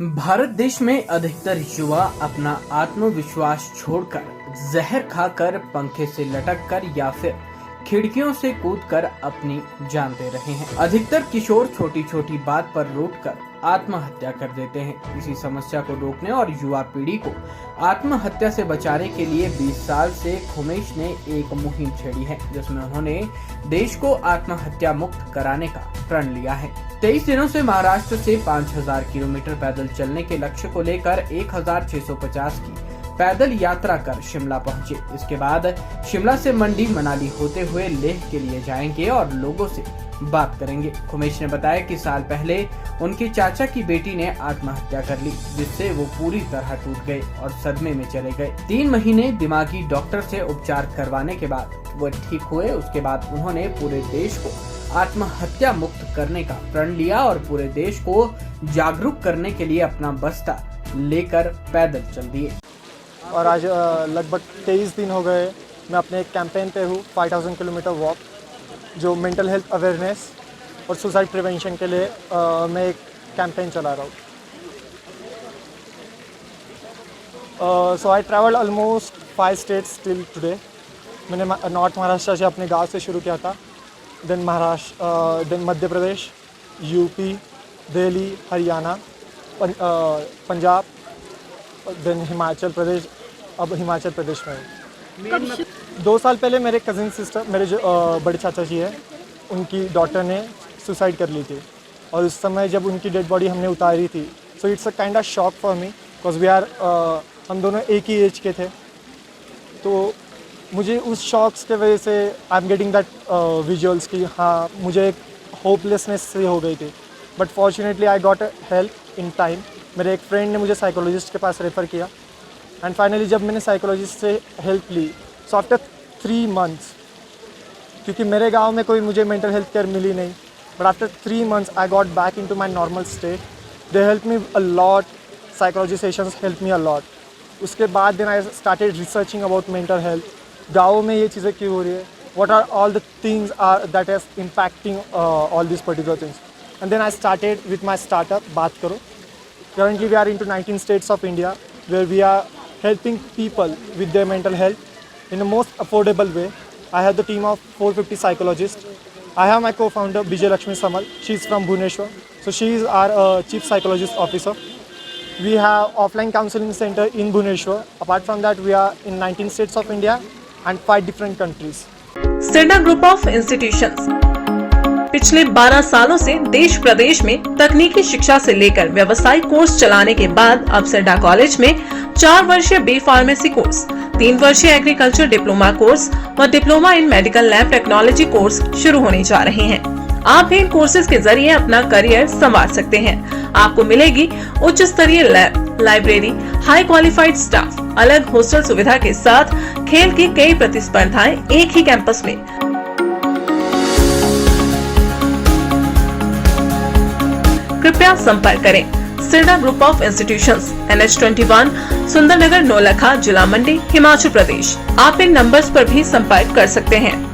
भारत देश में अधिकतर युवा अपना आत्मविश्वास छोड़कर जहर खाकर, पंखे से लटककर या फिर खिड़कियों से कूदकर अपनी जान दे रहे हैं। अधिकतर किशोर छोटी छोटी बात पर रूठकर आत्महत्या कर देते हैं। इसी समस्या को रोकने और युवा पीढ़ी को आत्महत्या से बचाने के लिए 20 साल से खुमेश ने एक मुहिम छेड़ी है, जिसमें उन्होंने देश को आत्महत्या मुक्त कराने का प्रण लिया है। 23 दिनों से महाराष्ट्र से 5000 किलोमीटर पैदल चलने के लक्ष्य को लेकर 1650 की पैदल यात्रा कर शिमला पहुंचे। इसके बाद शिमला से मंडी मनाली होते हुए लेह के लिए जाएंगे और लोगों से बात करेंगे। खुमेश ने बताया कि साल पहले उनके चाचा की बेटी ने आत्महत्या कर ली, जिससे वो पूरी तरह टूट गए और सदमे में चले गए। 3 महीने दिमागी डॉक्टर से उपचार करवाने के बाद वो ठीक हुए। उसके बाद उन्होंने पूरे देश को आत्महत्या मुक्त करने का प्रण लिया और पूरे देश को जागरूक करने के लिए अपना बस्ता लेकर पैदल चल दिए। और आज लगभग 23 दिन हो गए मैं अपने एक कैंपेन पे हूँ, 5000 किलोमीटर वॉक, जो मेंटल हेल्थ अवेयरनेस और सुसाइड प्रिवेंशन के लिए मैं एक कैंपेन चला रहा हूँ। So I travelled almost 5 states till today. मैंने नॉर्थ महाराष्ट्र से अपने गांव से शुरू किया था, then Maharashtra, then Madhya Pradesh, UP, Delhi, Haryana, Punjab, then Himachal Pradesh. अब हिमाचल प्रदेश में हूँ। 2 साल पहले मेरे कज़िन सिस्टर, मेरे जो बड़े चाचा जी हैं, उनकी डॉटर ने सुसाइड कर ली थी और उस समय जब उनकी डेड बॉडी हमने उतारी थी, so it's a kind of shock for me because we are, हम दोनों एक ही एज के थे। तो मुझे उस शॉक्स के वजह से I am getting that visuals कि हाँ, मुझे एक होपलेसनेस से हो गई थी। But fortunately I got help in time. मेरे एक फ्रेंड ने मुझे साइकोलॉजिस्ट के पास रेफ़र किया एंड फाइनली जब मैंने साइकोलॉजिस्ट से हेल्प ली, सो आफ्टर 3 मंथ्स, क्योंकि मेरे गांव में कोई मुझे मेंटल हेल्थ केयर मिली नहीं, but after 3 months I got back into my normal state. They help me a lot, psychology sessions help me a lot. उसके बाद then I started researching about mental health. गाँव में ये चीज़ें क्यों हो रही है, what are all the things are that is impacting all this particular things, and then I started with my startup बात करो। Currently we are into 19 states of India where we are helping people with their mental health in the most affordable way. I have the team of 450 psychologists. I have my co-founder Bijay Lakshmi Samal. She is from Bhubaneswar. So she is our chief psychologist officer. We have offline counseling center in Bhubaneswar. Apart from that, we are in 19 states of India and 5 different countries. Seda group of institutions पिछले 12 सालों से देश प्रदेश में तकनीकी शिक्षा से लेकर व्यवसायिक कोर्स चलाने के बाद अब सेडा कॉलेज में 4 वर्षीय बी फार्मेसी कोर्स, 3 वर्षीय एग्रीकल्चर डिप्लोमा कोर्स व diploma in medical lab technology course शुरू होने जा रहे हैं। आप भी इन कोर्सेज के जरिए अपना करियर संवार सकते हैं। आपको मिलेगी उच्च स्तरीय lab, library, high qualified staff, अलग हॉस्टल सुविधा के साथ खेल की कई प्रतिस्पर्धाएं एक ही कैंपस में। कृपया संपर्क करें Seda group of institutions, NH21, Sundernagar, Naulakha, जिला मंडी, हिमाचल प्रदेश। आप इन नंबर्स पर भी संपर्क कर सकते हैं।